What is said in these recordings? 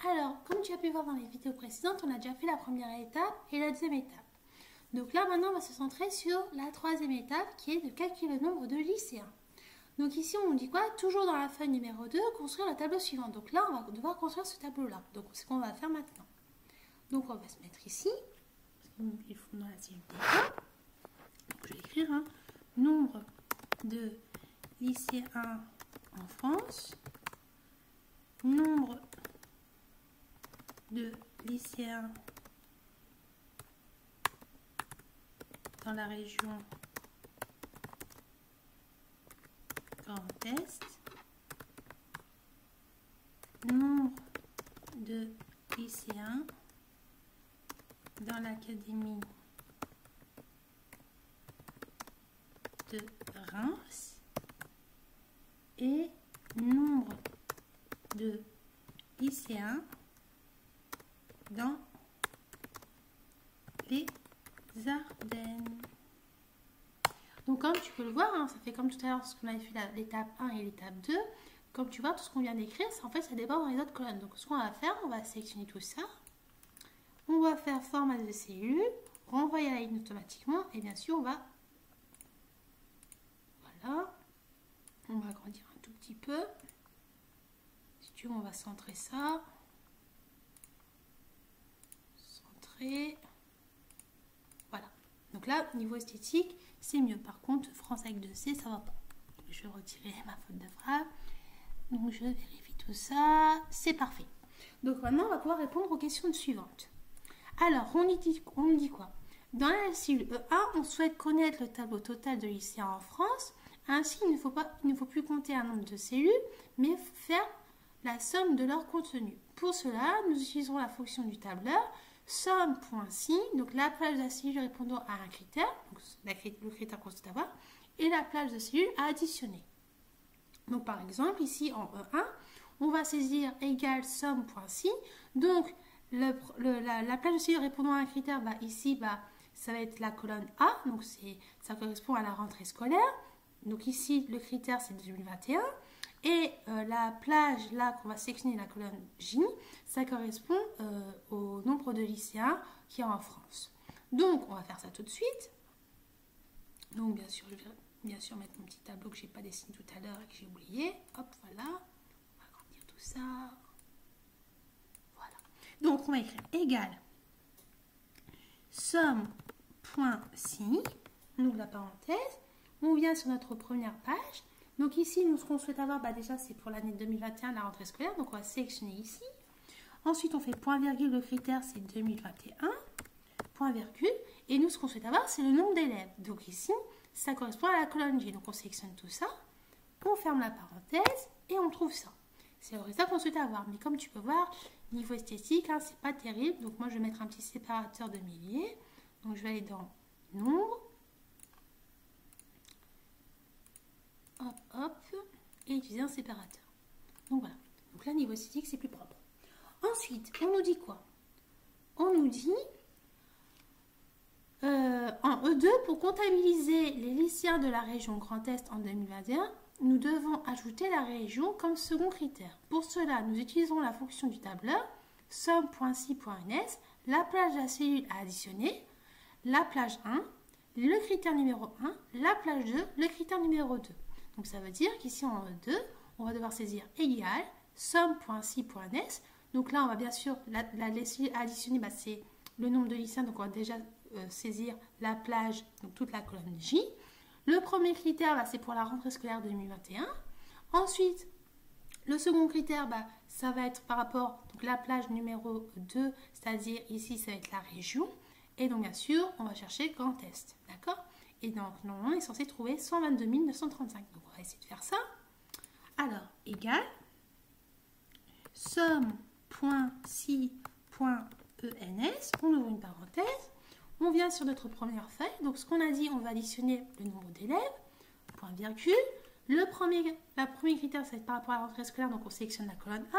Alors, comme tu as pu voir dans les vidéos précédentes, on a déjà fait la première étape et la deuxième étape. Donc là, maintenant, on va se centrer sur la troisième étape qui est de calculer le nombre de lycéens. Donc ici, on dit quoi? Toujours dans la feuille numéro 2, construire le tableau suivant. Donc là, on va devoir construire ce tableau-là. Donc c'est ce qu'on va faire maintenant. Donc on va se mettre ici. Il faut dans la cellule D1. Donc je vais écrire nombre de lycéens en France. Nombre de lycéens dans la région Grand Est, nombre de lycéens dans l'académie de Reims et nombre de lycéens dans les Ardennes. Donc comme tu peux le voir, ça fait comme tout à l'heure ce qu'on avait fait l'étape 1 et l'étape 2. Comme tu vois, tout ce qu'on vient d'écrire, en fait, ça déborde dans les autres colonnes. Donc ce qu'on va faire, on va sélectionner tout ça. On va faire format de cellule, renvoyer à la ligne automatiquement et bien sûr, on va agrandir un tout petit peu. Si tu veux, on va centrer ça. Centrer. Voilà. Donc là, niveau esthétique, c'est mieux. Par contre, France avec 2C, ça va pas. Je vais retirer ma faute de frappe. Donc je vérifie tout ça. C'est parfait. Donc maintenant, on va pouvoir répondre aux questions suivantes. Alors, on dit quoi? Dans la cellule E1, on souhaite connaître le tableau total de lycéens en France. Ainsi, il ne faut plus compter un nombre de cellules, mais faire la somme de leur contenu. Pour cela, nous utiliserons la fonction du tableur somme.si, donc la plage de la cellule répondant à un critère, donc le critère qu'on souhaite avoir, et la plage de cellules à additionner. Donc par exemple, ici en E1, on va saisir égal somme.si, donc la plage de cellules répondant à un critère, ici, ça va être la colonne A, donc ça correspond à la rentrée scolaire. Donc ici, le critère, c'est 2021. Et la plage, là, qu'on va sélectionner la colonne J, ça correspond au nombre de lycéens qu'il y a en France. Donc, on va faire ça tout de suite. Donc, bien sûr, je vais mettre mon petit tableau que je n'ai pas dessiné tout à l'heure et que j'ai oublié. Hop, voilà. On va agrandir tout ça. Voilà. Donc, on va écrire égal somme.si, on ouvre la parenthèse. On vient sur notre première page. Donc ici, nous, ce qu'on souhaite avoir, déjà, c'est pour l'année 2021, la rentrée scolaire. Donc, on va sélectionner ici. Ensuite, on fait point virgule. Le critère, c'est 2021. Point virgule. Et nous, ce qu'on souhaite avoir, c'est le nombre d'élèves. Donc ici, ça correspond à la colonne J. Donc, on sélectionne tout ça. On ferme la parenthèse et on trouve ça. C'est le résultat qu'on souhaite avoir. Mais comme tu peux voir, niveau esthétique, c'est pas terrible. Donc, moi, je vais mettre un petit séparateur de milliers. Donc, je vais aller dans nombre. Hop, hop, et utiliser un séparateur. Donc voilà. Donc là, niveau esthétique, c'est plus propre. Ensuite, on nous dit quoi? On nous dit, en E2, pour comptabiliser les lycéens de la région Grand Est en 2021, nous devons ajouter la région comme second critère. Pour cela, nous utiliserons la fonction du tableur, somme.si.ns, la plage de la cellule à additionner, la plage 1, le critère numéro 1, la plage 2, le critère numéro 2. Donc ça veut dire qu'ici en E2, on va devoir saisir égal somme.si.ns. Donc là, on va bien sûr, la cellule à additionner, c'est le nombre de lycéens. Donc on va déjà saisir la plage, donc toute la colonne J. Le premier critère, c'est pour la rentrée scolaire 2021. Ensuite, le second critère, ça va être par rapport à la plage numéro 2, c'est-à-dire ici, ça va être la région. Et donc bien sûr, on va chercher Grand Est. D'accord? Et donc, normalement, on est censé trouver 122 935. Donc, on va essayer de faire ça. Alors, égal somme.si.ens. On ouvre une parenthèse. On vient sur notre première feuille. Donc, ce qu'on a dit, on va additionner le nombre d'élèves. Point virgule. Le premier critère, ça va être par rapport à la rentrée scolaire. Donc, on sélectionne la colonne A.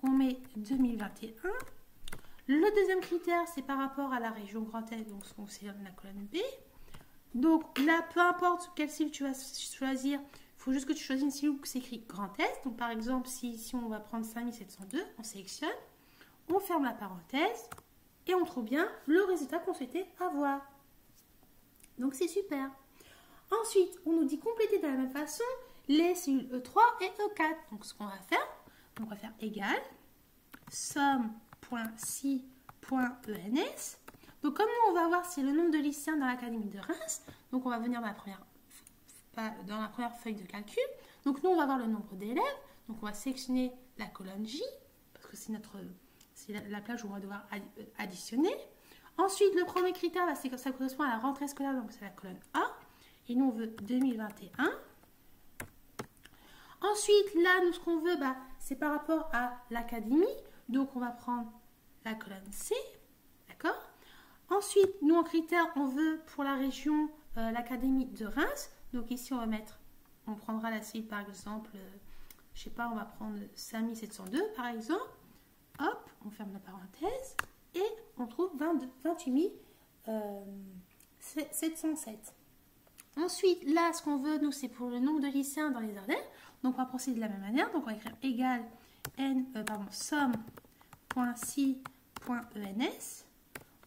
On met 2021. Le deuxième critère, c'est par rapport à la région Grand Est. Donc, on sélectionne la colonne B. Donc là, peu importe quelle cible tu vas choisir, il faut juste que tu choisisses une cible où c'est écrit Grand Est. Donc par exemple, si on va prendre 5702, on sélectionne. on ferme la parenthèse et on trouve bien le résultat qu'on souhaitait avoir. Donc c'est super. Ensuite, on nous dit compléter de la même façon les cellules E3 et E4. Donc ce qu'on va faire, on va faire égal somme.si.ens. Donc comme nous, on va voir c'est le nombre de lycéens dans l'académie de Reims. Donc on va venir dans la première feuille de calcul. Donc nous, on va voir le nombre d'élèves. Donc on va sélectionner la colonne J, parce que c'est la plage où on va devoir additionner. Ensuite, le premier critère, c'est que ça correspond à la rentrée scolaire, donc c'est la colonne A. Et nous, on veut 2021. Ensuite, là, nous, ce qu'on veut, c'est par rapport à l'académie. Donc, on va prendre la colonne C. D'accord? Ensuite, nous, en critère, on veut pour la région, l'académie de Reims. Donc, ici, on prendra la cellule, par exemple, je sais pas, on va prendre 5702, par exemple. Hop, on ferme la parenthèse. Et on trouve 28 707. Ensuite, là, ce qu'on veut, nous, c'est pour le nombre de lycéens dans les Ardennes. Donc, on va procéder de la même manière. Donc, on va écrire égal somme.si.ens.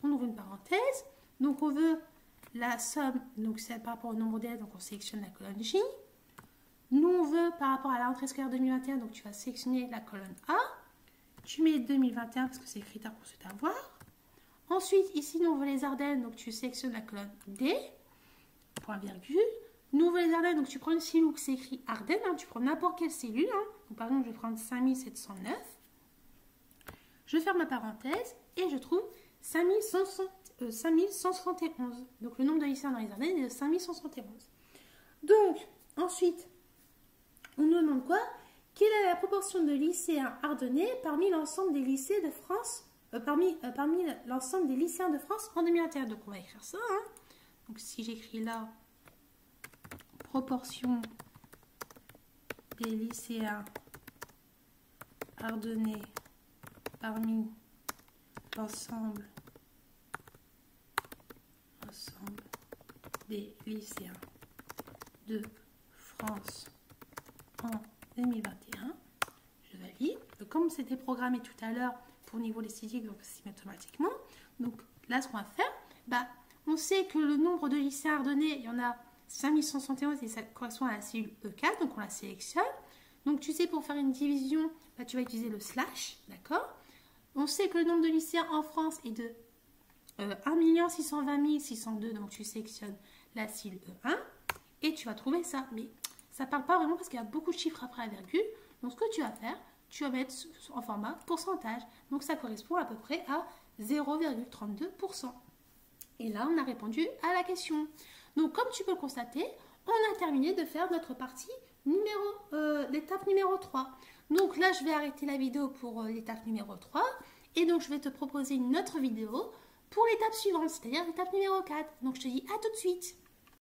On ouvre une parenthèse. Donc, on veut la somme. Donc, c'est par rapport au nombre d'élèves. Donc, on sélectionne la colonne J. Nous, on veut par rapport à la rentrée scolaire 2021. Donc, tu vas sélectionner la colonne A. Tu mets 2021 parce que c'est le critère qu'on souhaite avoir. Ensuite, ici, nous, on veut les Ardennes. Donc, tu sélectionnes la colonne D. Point virgule. Nous, on veut les Ardennes. Donc, tu prends une cellule où c'est écrit Ardennes. Tu prends n'importe quelle cellule. Donc, par exemple, je vais prendre 5709. Je ferme ma parenthèse et je trouve 5171. Donc, le nombre de lycéens dans les Ardennes est de 5171. Donc, ensuite, on nous demande quoi? Quelle est la proportion de lycéens ardennais parmi l'ensemble des lycées de France, parmi l'ensemble des lycéens de France en 2021? Donc, on va écrire ça. Donc, si j'écris là, proportion des lycéens ardennais parmi l'ensemble des lycéens de France en 2021, je valide. Comme c'était programmé tout à l'heure pour niveau esthétique, donc systématiquement. Donc là, ce qu'on va faire, on sait que le nombre de lycéens ardennais, il y en a 5171 et ça correspond à la cellule E4, donc on la sélectionne. Donc tu sais, pour faire une division, tu vas utiliser le slash, d'accord? On sait que le nombre de lycéens en France est de 1 620 602, donc tu sélectionnes la cellule E1 et tu vas trouver ça. Mais ça ne parle pas vraiment parce qu'il y a beaucoup de chiffres après la virgule. Donc ce que tu vas faire, tu vas mettre en format pourcentage. Donc ça correspond à peu près à 0,32%. Et là, on a répondu à la question. Donc comme tu peux le constater, on a terminé de faire notre partie l'étape numéro 3. Donc là, je vais arrêter la vidéo pour l'étape numéro 3. Et donc, je vais te proposer une autre vidéo pour l'étape suivante, c'est-à-dire l'étape numéro 4. Donc, je te dis à tout de suite.